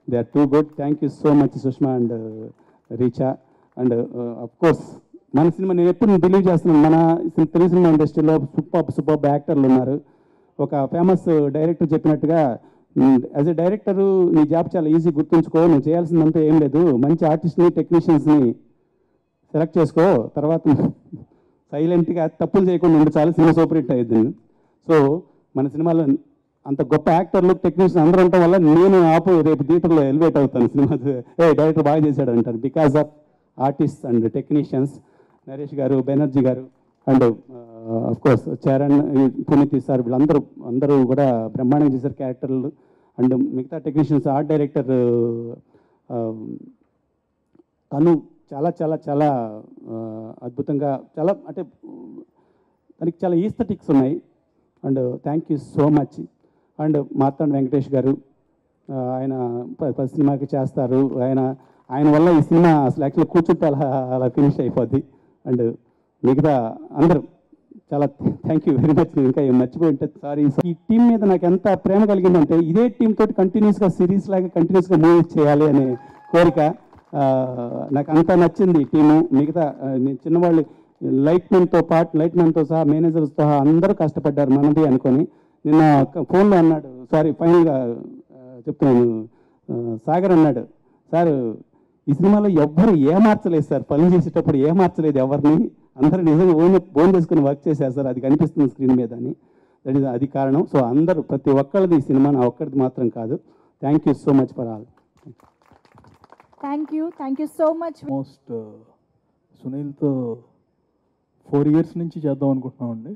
They are too good. Thank you so much Sushma and Richa. And of course మన సినిమా నేను ఎప్పుడు బిలీవ్ చేస్తున్నాను, మన తెలుగు సినిమా ఇండస్ట్రీలో సూపర్ యాక్టర్లు ఉన్నారు. ఒక ఫేమస్ డైరెక్టర్ చెప్పినట్టుగా, యాజ్ ఎ డైరెక్టర్ నీ జాబ్ చాలా ఈజీ, గుర్తుంచుకో, నువ్వు చేయాల్సిందంతా ఏం లేదు, మంచి ఆర్టిస్ట్ని టెక్నీషియన్స్ని సెలెక్ట్ చేసుకో, తర్వాత సైలెంట్గా తప్పులు చేయకుండా ఉండి చాలా సినిమా సూపర్ హిట్ అయ్యింది. సో మన సినిమాలో అంత గొప్ప యాక్టర్లు టెక్నీషియన్స్ అందరూ ఉండటం వల్ల నేను రేపు థియేటర్లో ఎలివేట్ అవుతాను. సినిమా డైరెక్టర్ బాగా చేశాడు అంటారు, because of artist and technicians. Naresh garu, Banerjee garu and of course Charan, Puneeth sir, వీళ్ళందరూ కూడా బ్రహ్మాండంగా చేశారు క్యారెక్టర్లు. అండ్ మిగతా టెక్నీషియన్స్, ఆర్ట్ డైరెక్టర్ తను చాలా చాలా చాలా అద్భుతంగా, చాలా అంటే తనకి చాలా ఈస్థెటిక్స్ ఉన్నాయి. And thank you so much. And Martand Venkatesh garu, ఆయన 10 సినిమాకి చేస్తారు. ఆయన వల్ల ఈ సినిమా అసలు యాక్చువల్లీ కూర్చుంటే అలా ఫినిష్ అయిపోద్ది. అండ్ మిగతా అందరూ చాలా థ్యాంక్ యూ వెరీ మచ్. ఇంకా మర్చిపోయి ఉంటే సారీ. ఈ టీం మీద నాకు ఎంత ప్రేమ కలిగిందంటే, ఇదే టీం తోటి కంటిన్యూస్గా సిరీస్ లాగా కంటిన్యూస్గా మూవీస్ చేయాలి అనే కోరిక. నాకు అంత నచ్చింది ఈ టీము. మిగతా నేను చిన్నవాళ్ళు లైట్ మ్యాన్తో సహా మేనేజర్స్తో సహా అందరూ కష్టపడ్డారు మనది అనుకొని. నిన్న ఫోన్లో అన్నాడు, సారీ ఫైనల్గా చెప్తున్నాను, సాగర్ అన్నాడు, సార్ ఈ సినిమాలో ఎవ్వరు ఏమార్చలేదు సార్, పని చేసేటప్పుడు ఏమార్చలేదు ఎవరిని, అందరూ నిజంగా ఓన్ చేసుకుని వర్క్ చేశారు సార్, అది కనిపిస్తుంది స్క్రీన్ మీద అని. అది కారణం. సో అందరూ ప్రతి ఒక్కరిది ఈ సినిమా, నా ఒక్కరిది మాత్రం కాదు. Thank you so much for all. Thank you so much. Most సునీల్తో 4 years నుంచి చేద్దాం అనుకుంటున్నామండి.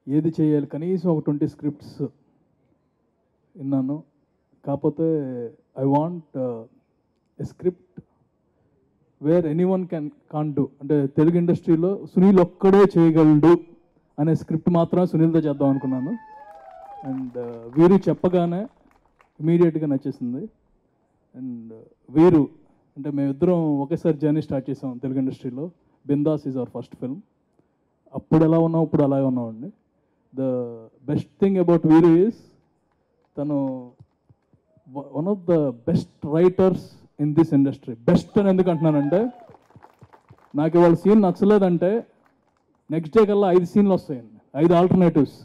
ఏది చేయాలి కనీసం ఒక 20 స్క్రిప్ట్స్ విన్నాను. కాకపోతే I want a script where anyone can do, అంటే తెలుగు ఇండస్ట్రీలో సునీల్ ఒక్కడే చేయగలడు అనే స్క్రిప్ట్ మాత్రం సునీల్తో చేద్దాం అనుకున్నాను. అండ్ వీరు చెప్పగానే ఇమీడియట్గా నచ్చేసింది. అండ్ వీరు అంటే మేమిద్దరం ఒకేసారి జర్నీ స్టార్ట్ చేసాం తెలుగు ఇండస్ట్రీలో. Bindaas is our first film. అప్పుడు ఎలా ఉన్నాం, ఇప్పుడు అలాగే ఉన్నామండి. ద బెస్ట్ థింగ్ అబౌట్ వీరు ఈజ్ తను one of the best writers in this industry. Best అని ఎందుకు అంటున్నానంటే, నాకు ఇవాళ సీన్ నచ్చలేదంటే నెక్స్ట్ డే కల్లా 5 సీన్లు వస్తాయండి, 5 alternatives.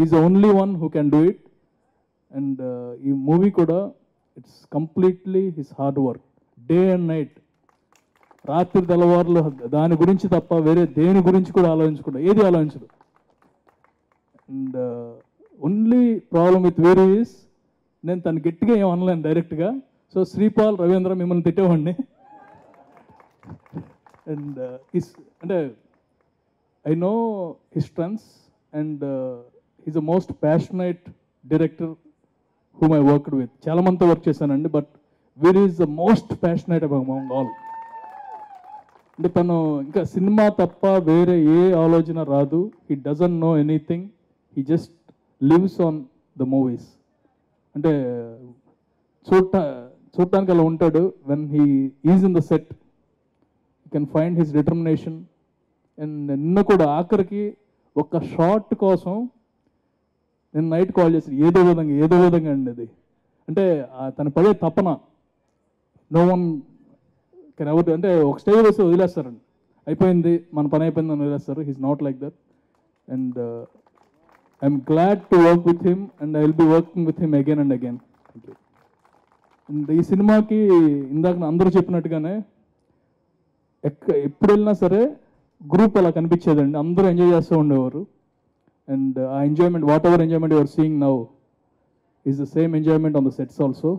Is only one who can do it. And ఈ మూవీ కూడా it's completely his hard work, day and night, రాత్రి తెల్లవారులు దాని గురించి తప్ప వేరే దేని గురించి కూడా ఆలోచించకుండా ఏది ఆలోచించదు. అండ్ ఓన్లీ ప్రాబ్లం విత్ వేరే ఈస్ నేను తను గట్టిగా ఏం అనలేను డైరెక్ట్గా. సో శ్రీపాల్, రవీంద్ర మిమ్మల్ని తిట్టేవాడిని. అండ్ అంటే I know his strengths and he's a most passionate director whom I worked with. చాలా మందితో వర్క్ చేశానండి, but Veer is the most passionate among all. అంటే తను ఇంకా సినిమా తప్ప వేరే ఏ ఆలోచన రాదు. He doesn't know anything, he just lives on the movies. అంటే చూడటానికి అలా ఉంటాడు. When he is in the set you can find his determination. And నిన్న కూడా ఆఖరికి ఒక షార్ట్ కోసం నేను నైట్ కాల్ చేసి ఏదో విధంగా అండి అది. అంటే తను పడే తపన నో వన్ కెన్ ఎవర్, అంటే ఒక స్టేజ్ వేసి వదిలేస్తారండి, అయిపోయింది మన పని అయిపోయింది అని వదిలేస్తారు. He's not like that. And I'm glad to work with him and I will be working with him again and again. And ఈ సినిమాకి ఇందాక అందరూ చెప్పినట్టుగానే ఎప్పుడు వెళ్ళినా సరే గ్రూప్ అలా కనిపించేదండి, అందరూ ఎంజాయ్ చేస్తూ ఉండేవారు. And enjoyment, whatever enjoyment you are seeing now is the same enjoyment on the sets also.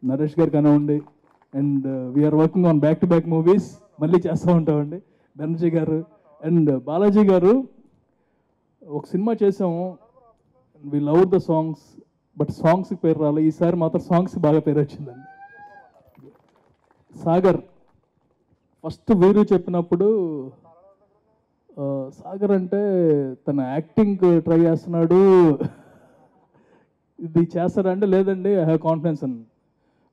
Naresh garu kanavandi, and we are working on back-to-back movies. Malli chestha untavandi. Banerjee garu and Balaji garu oka cinema chesamu. We loved the songs, but songs ki peru raale. Ee sari matram songs ki baga peru vachindandi. Sagar first veeru cheppinappudu Sagar అంటే తన acting try చేస్తున్నాడు, ఇది చేస్తాడంటే లేదండి I have confidence అని.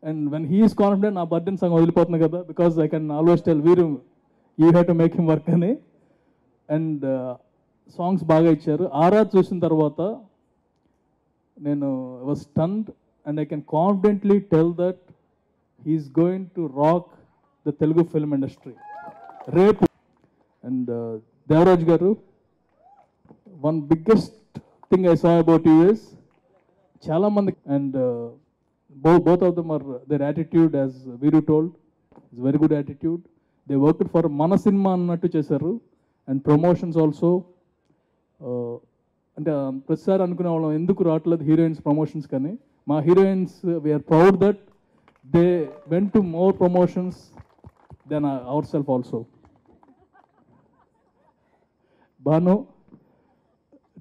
And when he's confident నా burden సంగం వదిలిపోతుంది కదా, because I can always tell Veeru you have to make him work అని. అండ్ సాంగ్స్ బాగా ఇచ్చారు. ఆర్ఆర్ చూసిన తర్వాత నేను was stunned and I can confidently tell that he's going to rock the Telugu film industry రేపు. And Devaraj garu, one biggest thing I saw about you is chala mandi, and both of them are, their attitude, as Veeru told, is very good attitude. They worked for mana cinema annattu chesaru, and promotions also. అంటే ప్రతిసారి అనుకునే వాళ్ళం ఎందుకు రావట్లేదు heroines promotions కానీ, మా heroines we are proud that they went to more promotions than our self also. Banu,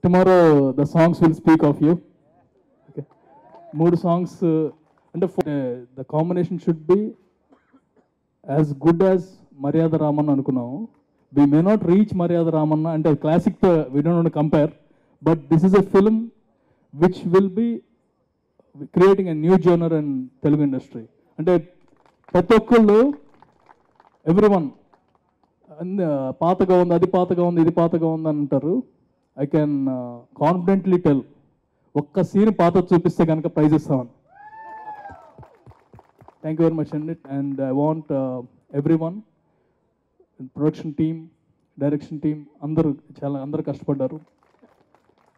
tomorrow the songs will speak of you. Okay. 3 songs, and the combination should be as good as Maryada Ramanna anukunnam. We may not reach Maryada Ramanna and a classic, we don't want to compare, but this is a film which will be creating a new genre in Telugu industry. And prati okkallu, everyone పాతగా ఉంది, అది పాతగా ఉంది, ఇది పాతగా ఉంది అని అంటారు. ఐ కెన్ కాన్ఫిడెంట్లీ టెల్, ఒక్క సీన్ పాత చూపిస్తే కనుక ప్రైజ్ ఇస్తామని. థ్యాంక్ యూ వెరీ మచ్ అండి. And I want every one, production team, direction team, అందరూ కష్టపడ్డారు.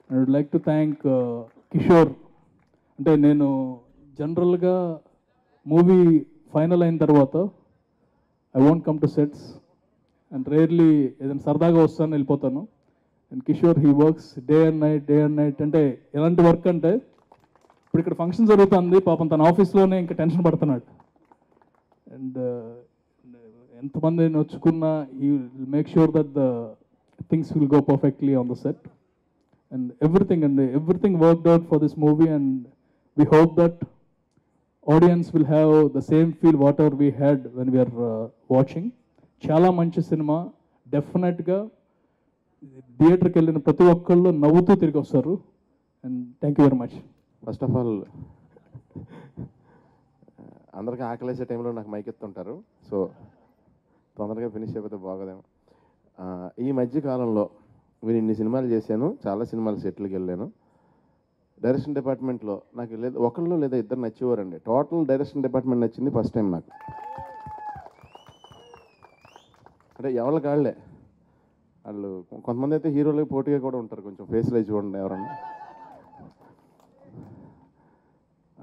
I would like to thank Kishore. అంటే నేను జనరల్గా మూవీ ఫైనల్ అయిన తర్వాత I won't come to sets and rarely ఏదైనా సరదాగా వస్తాను వెళ్ళిపోతాను. And Kishore he works day and night. అంటే ఎలాంటి వర్క్ అంటే ఇప్పుడు ఇక్కడ ఫంక్షన్ జరుగుతుంది, పాపం తన ఆఫీస్లోనే ఇంకా టెన్షన్ పడుతున్నాడు. అండ్ ఎంతమంది నొచ్చుకున్నా ఈ make sure that the things will go perfectly on the set. And everything worked out for this movie, and we hope that audience will have the same feel whatever we had when we are watching. Chala manchi cinema, డెఫినెట్గా థియేటర్కి వెళ్ళిన ప్రతి ఒక్కళ్ళు నవ్వుతూ తిరిగి వస్తారు. And thank you very much. First of all అందరికీ ఆకలేసే టైంలో నాకు మైక్ ఎత్తుంటారు, సో తొందరగా ఫినిష్ అయిపోతే బాగోదేమో. ఈ మధ్య కాలంలో నేను ఇన్ని సినిమాలు చేశాను, చాలా సినిమాలు సెటిల్కి వెళ్ళాను. డైరెక్షన్ డిపార్ట్మెంట్లో నాకు ఒకళ్ళు లేదా ఇద్దరు నచ్చేవారండి. టోటల్ డైరెక్షన్ డిపార్ట్మెంట్ నచ్చింది ఫస్ట్ టైం నాకు. అంటే ఎవరి కాళ్ళే వాళ్ళు, కొంతమంది అయితే హీరోలకి పోటీగా కూడా ఉంటారు, కొంచెం ఫేస్లో చూడండి ఎవరన్నా.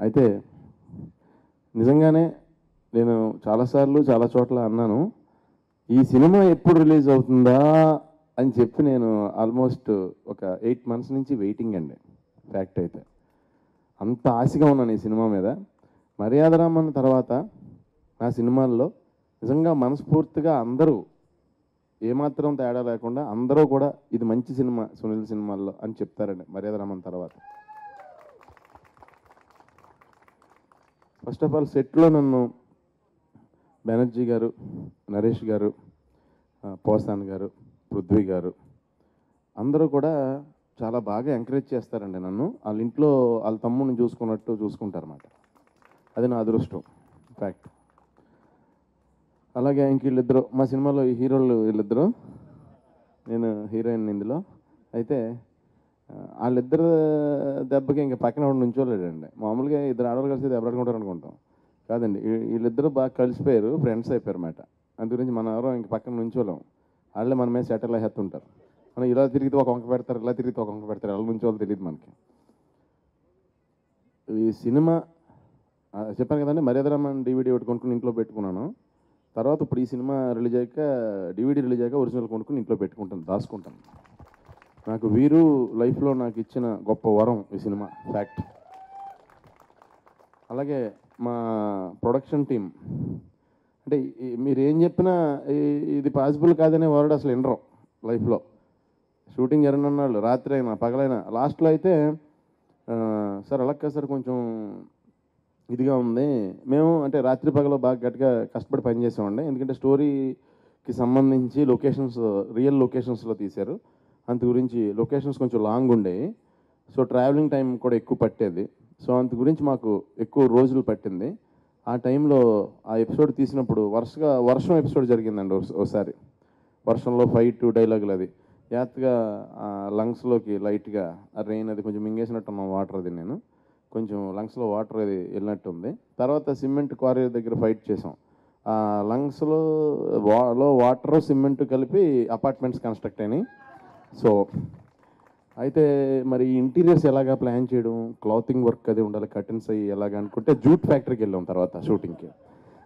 అయితే నిజంగానే నేను చాలాసార్లు చాలా చోట్ల అన్నాను, ఈ సినిమా ఎప్పుడు రిలీజ్ అవుతుందా అని చెప్పి నేను ఆల్మోస్ట్ ఒక 8 months నుంచి వెయిటింగ్ అండి. ఫ్యాక్ట్ అయితే అంత ఆశగా ఉన్నాను ఈ సినిమా మీద. మర్యాదరామన్ తర్వాత నా సినిమాల్లో నిజంగా మనస్ఫూర్తిగా అందరూ ఏమాత్రం తేడా లేకుండా అందరూ కూడా ఇది మంచి సినిమా సునీల్ సినిమాల్లో అని చెప్తారండి మర్యాదరామన్ తర్వాత. ఫస్ట్ ఆఫ్ ఆల్ సెట్లో నన్ను బెనర్జీ గారు, నరేష్ గారు, పోసాన్ గారు, పృథ్వీ గారు అందరూ కూడా చాలా బాగా ఎంకరేజ్ చేస్తారండి నన్ను. వాళ్ళ ఇంట్లో వాళ్ళ తమ్ముడిని చూసుకున్నట్టు చూసుకుంటారన్నమాట. అది నా అదృష్టం ఫ్యాక్ట్. అలాగే ఇంక వీళ్ళిద్దరు మా సినిమాలో ఈ హీరోలు వీళ్ళిద్దరు, నేను హీరోయిన్ ఇందులో. అయితే వాళ్ళిద్దరు దెబ్బకి ఇంకా పక్కన నుంచోలేడండి. మామూలుగా ఇద్దరు ఆడవాళ్ళు కలిసి దెబ్బలాడుకుంటారు అనుకుంటాం, కాదండి వీళ్ళిద్దరూ బాగా కలిసిపోయారు, ఫ్రెండ్స్ అయిపోయారు అన్నమాట. అందు గురించి మనం ఎవరో ఇంక పక్కన నుంచోలేం, వాళ్ళే మన మీద సెటిల్ అయ్యేస్తుంటారు. మనం ఇలా తిరిగితే ఒక వంక పెడతారు, ఇలా తిరిగితే ఒక వంక పెడతారు, ఎలా నుంచోవాలో తెలియదు మనకి. ఈ సినిమా చెప్పాను కదండి, మర్యాదరామన్ DVD ఒకటి కొనుక్కుని ఇంట్లో పెట్టుకున్నాను. తర్వాత ఇప్పుడు ఈ సినిమా రిలీజ్ అయ్యాక DVD రిలీజ్ అయ్యాక ఒరిజినల్ కొనుక్కుని ఇంట్లో పెట్టుకుంటాను, దాచుకుంటాను. నాకు వీరు లైఫ్లో నాకు ఇచ్చిన గొప్ప వరం ఈ సినిమా ఫ్యాక్ట్. అలాగే మా ప్రొడక్షన్ టీం, అంటే మీరు ఏం చెప్పినా ఇది పాసిబుల్ కాదనే వర్డ్ అసలు వినరు లైఫ్లో. షూటింగ్ జరగనున్నాళ్ళు రాత్రి అయినా పగలైనా, లాస్ట్లో అయితే సార్ అలా కాదు సార్ కొంచెం ఇదిగా ఉంది, మేము అంటే రాత్రి పగలు బాగా గట్టిగా కష్టపడి పనిచేసామండి. ఎందుకంటే స్టోరీకి సంబంధించి లొకేషన్స్ రియల్ లొకేషన్స్లో తీశారు, అంత గురించి లొకేషన్స్ కొంచెం లాంగ్ ఉండేవి, సో ట్రావెలింగ్ టైం కూడా ఎక్కువ పట్టేది. సో అంత గురించి మాకు ఎక్కువ రోజులు పట్టింది. ఆ టైంలో ఆ ఎపిసోడ్ తీసినప్పుడు వర్షం ఎపిసోడ్ జరిగిందండి ఒకసారి. వర్షంలో ఫైట్ డైలాగులు అది జాగ్రత్తగా లంగ్స్లోకి లైట్గా ఆ రెయిన్ అది కొంచెం మింగేసినట్టు ఉన్న వాటర్, అది నేను కొంచెం లంగ్స్లో వాటర్ అది వెళ్ళినట్టుంది. తర్వాత సిమెంట్ క్వారీ దగ్గర ఫైట్ చేసాం. ఆ లంగ్స్లో వాటర్ సిమెంట్ కలిపి అపార్ట్మెంట్స్ కన్స్ట్రక్ట్ అయినాయి. సో అయితే మరి ఇంటీరియర్స్ ఎలాగా ప్లాన్ చేయడం, క్లాతింగ్ వర్క్ అది ఉండాలి, కర్టన్స్ అయ్యి ఎలాగా అనుకుంటే జూట్ ఫ్యాక్టరీకి వెళ్ళాం తర్వాత షూటింగ్కి.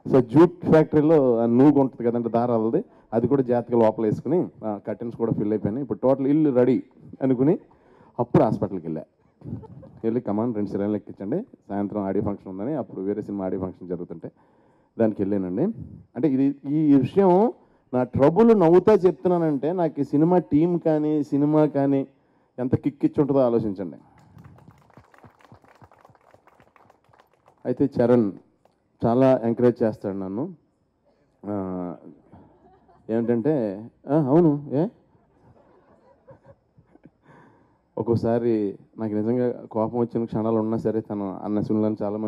సో జూట్ ఫ్యాక్టరీలో నూగు ఉంటుంది కదంటే దారాలది, అది కూడా జాగ్రత్తగా లోపల వేసుకుని కర్టన్స్ కూడా ఫిల్ అయిపోయినాయి. ఇప్పుడు టోటల్ ఇల్లు రెడీ అనుకుని అప్పుడు హాస్పిటల్కి వెళ్ళి కమాన్ 2 సిలిండర్లు ఎక్కించండి, సాయంత్రం ఆడియో ఫంక్షన్ ఉందని, అప్పుడు వేరే సినిమా ఆడియో ఫంక్షన్ జరుగుతుంటే దానికి వెళ్ళానండి. అంటే ఈ విషయం నా ట్రబుల్ నవ్వుతా చెప్తున్నానంటే నాకు ఈ సినిమా టీం కానీ సినిమా కానీ ఎంత కిక్కిచ్చి ఉంటుందో ఆలోచించండి. అయితే చరణ్ చాలా ఎంకరేజ్ చేస్తాడు నన్ను. ఏమిటంటే అవును ఒక్కోసారి నాకు నిజంగా కోపం వచ్చిన క్షణాలు ఉన్నా సరే తను అన్న సునీల్ చాలా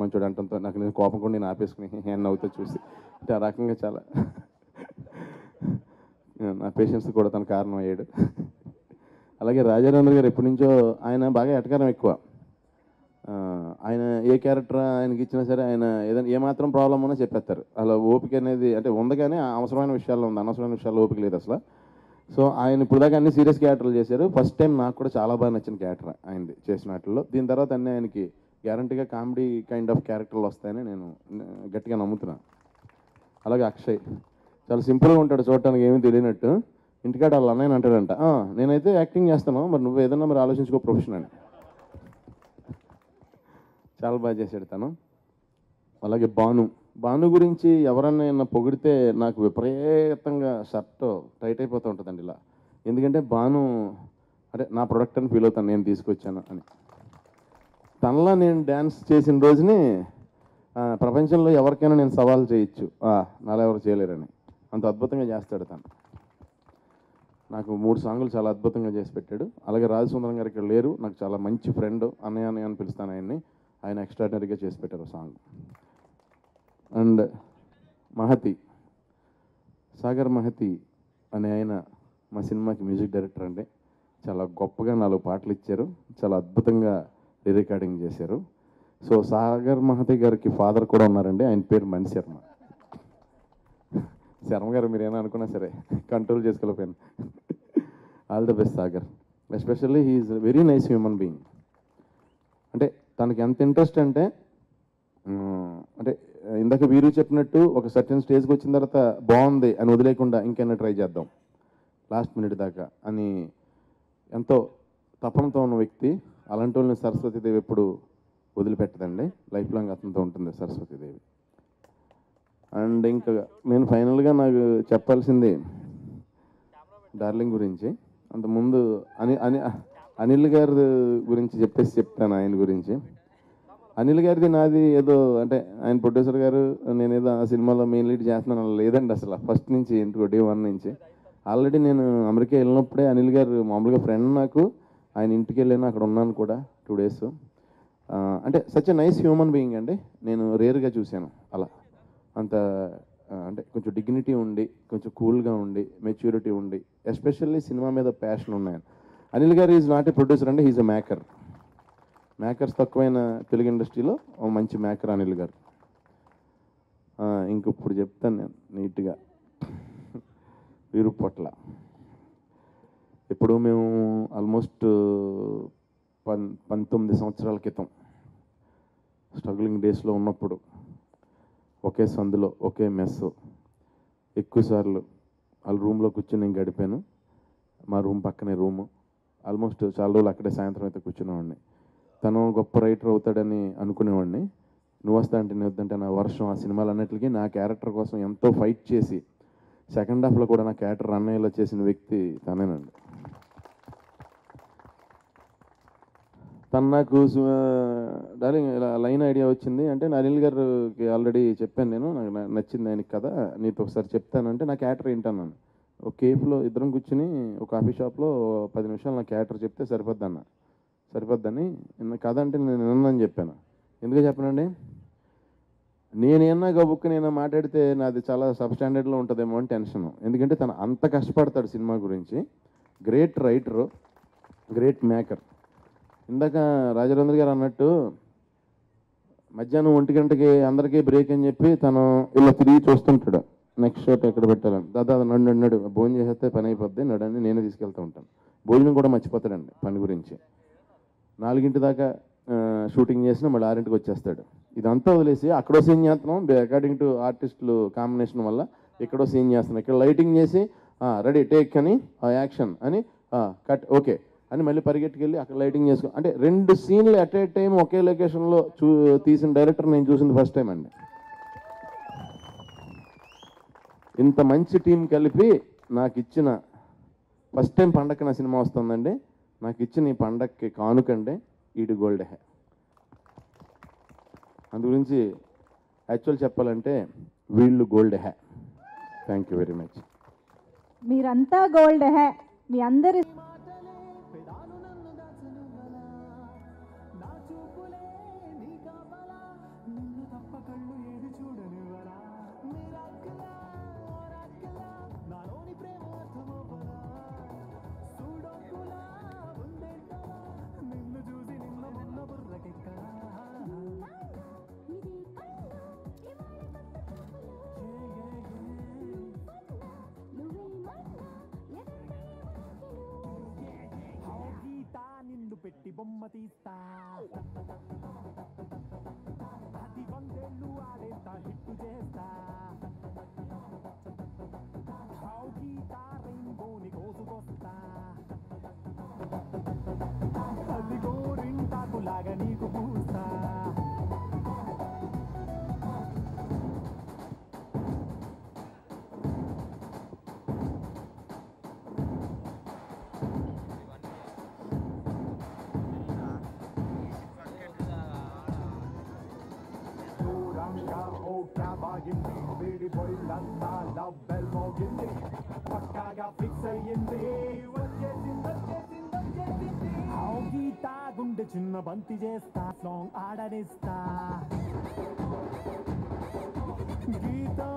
మంచోడు అంటంతో నాకు నిజంగా కోపం కూడా నేను ఆపేసుకుని హ్యాండ్ అవుతా చూసి, అంటే ఆ రకంగా చాలా నా పేషెన్స్ కూడా తన కారణం అయ్యాడు. అలాగే రాజారావు గారు ఎప్పటి నుంచో ఆయన బాగా ఎటకారం ఎక్కువ. ఆయన ఏ క్యారెక్టర్ ఆయనకి ఇచ్చినా సరే ఆయన ఏదైనా ఏమాత్రం ప్రాబ్లం ఉన్నా చెప్పేస్తారు. అలా ఓపిక అనేది అంటే ఉంది, కానీ అవసరమైన విషయాల్లో ఉంది, అనవసరమైన విషయాల్లో ఓపిక లేదు అసలు. సో ఆయన ఇప్పుడు దాకా అన్ని సీరియస్ క్యారెక్టర్లు చేశారు. ఫస్ట్ టైం నాకు కూడా చాలా బాగా నచ్చిన క్యారెక్టర్ ఆయనది చేసిన వాటిల్లో. దీని తర్వాత అన్నీ ఆయనకి గ్యారంటీగా కామెడీ కైండ్ ఆఫ్ క్యారెక్టర్లు వస్తాయని నేను గట్టిగా నమ్ముతున్నాను. అలాగే అక్షయ్ చాలా సింపుల్గా ఉంటాడు, చూడటానికి ఏమీ తెలియనట్టు. ఇంటికాడ వాళ్ళ అన్నయ్య అంటాడంట, నేనైతే యాక్టింగ్ చేస్తాను, మరి నువ్వు ఏదన్నా మరి ఆలోచించుకో ప్రొఫెషన్ అని. చాలా బాగా చేశాడు తను. అలాగే భాను గురించి ఎవరన్నా పొగిడితే నాకు విపరీతంగా షర్ట్ టైట్ అయిపోతూ ఉంటుందండి, ఇలా ఎందుకంటే భాను అంటే నా ప్రొడక్ట్ అని ఫీల్ అవుతాను, నేను తీసుకొచ్చాను అని. తనలా నేను డ్యాన్స్ చేసిన రోజుని ప్రపంచంలో ఎవరికైనా నేను సవాల్ చేయొచ్చు, నాలా ఎవరు చేయలేరని. అంత అద్భుతంగా చేస్తాడు తను. నాకు 3 సాంగులు చాలా అద్భుతంగా చేసి పెట్టాడు. అలాగే రాజసుందరం గారు ఇక్కడ లేరు, నాకు చాలా మంచి ఫ్రెండ్, అన్నయ్య అన్నయ్య అని పిలుస్తాను ఆయన్ని. ఆయన ఎక్స్ట్రాడినరీగా చేసి పెట్టారు సాంగ్. అండ్ మహతి, సాగర్ మహతి అనే ఆయన మా సినిమాకి మ్యూజిక్ డైరెక్టర్ అండి. చాలా గొప్పగా 4 పాటలు ఇచ్చారు, చాలా అద్భుతంగా రికార్డింగ్ చేశారు. సో సాగర్ మహతి గారికి ఫాదర్ కూడా ఉన్నారండి, ఆయన పేరు మణి శర్మ. శర్మ గారు మీరు ఏమైనా అనుకున్నా సరే కంట్రోల్ చేసుకోలేకపోయాను. All the best Sagar. Especially he is very nice human being. అంటే తనకి ఎంత ఇంట్రెస్ట్ అంటే ఇందాక వీరు చెప్పినట్టు ఒక సర్టెన్ స్టేజ్కి వచ్చిన తర్వాత బాగుంది అని వదిలేకుండా ఇంకైనా ట్రై చేద్దాం లాస్ట్ మినిట్ దాకా అని ఎంతో తపనతో ఉన్న వ్యక్తి. అలాంటి వాళ్ళని సరస్వతీదేవి ఎప్పుడు వదిలిపెట్టదండి, లైఫ్ లాంగ్ అతనితో ఉంటుంది సరస్వతీదేవి. అండ్ ఇంకా నేను ఫైనల్గా నాకు చెప్పాల్సింది డార్లింగ్ గురించి. అంతకుముందు అనిల్ గారి గురించి చెప్తాను. ఆయన గురించి అనిల్ గారిది నాది ఏదో అంటే ఆయన ప్రొడ్యూసర్ గారు నేనేదో ఆ సినిమాలో మెయిన్ లీడ్ చేస్తున్నాను అలా లేదండి. అసలు ఫస్ట్ నుంచి ఇంటికి డే 1 నుంచి ఆల్రెడీ నేను అమెరికా వెళ్ళినప్పుడే అనిల్ గారు మామూలుగా ఫ్రెండ్, నాకు ఆయన ఇంటికి వెళ్ళాను, అక్కడ ఉన్నాను కూడా 2 days. అంటే such a nice human being అండి. నేను రేర్గా చూశాను అలా. అంత అంటే కొంచెం డిగ్నిటీ ఉండి, కొంచెం కూల్గా ఉండి, మెచ్యూరిటీ ఉండి, ఎస్పెషల్లీ సినిమా మీద ప్యాషన్ ఉన్నాయని. Anil garu is not a producer అండి, హీజ్ ఎ మేకర్. మేకర్స్ తక్కువైన తెలుగు ఇండస్ట్రీలో మంచి మేకర్ అనిల్ గారు. ఇంకొప్పుడు చెప్తాను నేను నీట్గా. వీరుపొట్ల ఇప్పుడు మేము ఆల్మోస్ట్ 19 సంవత్సరాల క్రితం స్ట్రగ్లింగ్ డేస్లో ఉన్నప్పుడు ఒకే సందులో ఒకే మెస్ ఎక్కువసార్లు వాళ్ళ రూమ్లో కూర్చొని నేను గడిపాను. మా రూమ్ పక్కనే రూము. ఆల్మోస్ట్ చాలా రోజులు అక్కడే సాయంత్రం అయితే కూర్చునేవాడిని. తను గొప్ప రైటర్ అవుతాడని అనుకునేవాడిని. నువ్వు వస్తా అంటే నేను వద్దంటే నా వర్షం ఆ సినిమాలు అన్నిటికీ నా క్యారెక్టర్ కోసం ఎంతో ఫైట్ చేసి సెకండ్ హాఫ్లో కూడా నా క్యారెక్టర్ రన్ అయ్యేలా చేసిన వ్యక్తి తనేనండి. తను నాకు డార్లింగ్ ఇలా లైన్ ఐడియా వచ్చింది అంటే అనిల్ గారికి ఆల్రెడీ చెప్పాను నేను, నాకు నచ్చింది ఆయనకి కదా, నీకు ఒకసారి చెప్తానంటే నా క్యారెక్టర్ ఏంటన్నాను. ఒక కేఫ్లో ఇద్దరం కూర్చుని ఒక కాఫీ షాప్లో 10 నిమిషాలు నా క్యారెక్టర్ చెప్తే సరిపోద్దని కథ అంటే నేను విన్నానని చెప్పాను. ఎందుకు చెప్పనండి, నేనేనా గబుక్కు నేను మాట్లాడితే నాది చాలా సబ్స్టాండర్డ్లో ఉంటుందేమో అని టెన్షన్. ఎందుకంటే తను అంత కష్టపడతాడు సినిమా గురించి. Great writer, great maker. ఇందాక రాజేంద్ర గారు అన్నట్టు మధ్యాహ్నం 1 గంటకి అందరికీ బ్రేక్ అని చెప్పి తను ఇలా తిరిగి చూస్తుంటాడు నెక్స్ట్ షాట్ ఎక్కడ పెట్టాలని. దాదా నడు భోజనం చేసేస్తే పని అయిపోద్ది నడని నేనే తీసుకెళ్తూ ఉంటాను. భోజనం కూడా మర్చిపోతాడండి పని గురించి. 4 దాకా షూటింగ్ చేసినా మళ్ళీ 6 వచ్చేస్తాడు. ఇదంతా వదిలేసి అక్కడో సీన్ చేస్తున్నాం అకార్డింగ్ టు ఆర్టిస్టులు కాంబినేషన్ వల్ల ఎక్కడో సీన్ చేస్తున్నాం. ఇక్కడ లైటింగ్ చేసి రెడీ టేక్ అని యాక్షన్ అని కట్ ఓకే అని మళ్ళీ పరిగెట్టుకెళ్ళి అక్కడ లైటింగ్ చేసుకో అంటే 2 సీన్లు అట్ ఏ టైం ఒకే లొకేషన్లో తీసిన డైరెక్టర్ నేను చూసింది ఫస్ట్ టైం అండి. ఇంత మంచి టీం కలిపి నాకు ఇచ్చిన ఫస్ట్ టైం పండగకి నా సినిమా వస్తుందండి. నాకు ఇచ్చిన ఈ పండగకి కానుకండి ఈడు గోల్డ్ హే. అందు గురించి యాక్చువల్ చెప్పాలంటే వీళ్ళు gold hey. Thank you very much. మీరంతా గోల్డ్ హే. మీ అందరి పెట్టి బొమ్మ తీస్తా అది 100 ఆడేస్తా హిట్టు చేస్తా గీతా రెయిన్బోని కోసుకొస్తా అది గోరింటాకులాగా నీకు పూస్తా ఆగింది వేడి బొయిలంతా లవ్ బెల్ మోగింది పక్కాగా ఫిక్స్ అయ్యింది వచ్చేసింది గీత గుండె చిన్న బంతి చేస్తా సాంగ్ ఆడనిస్తా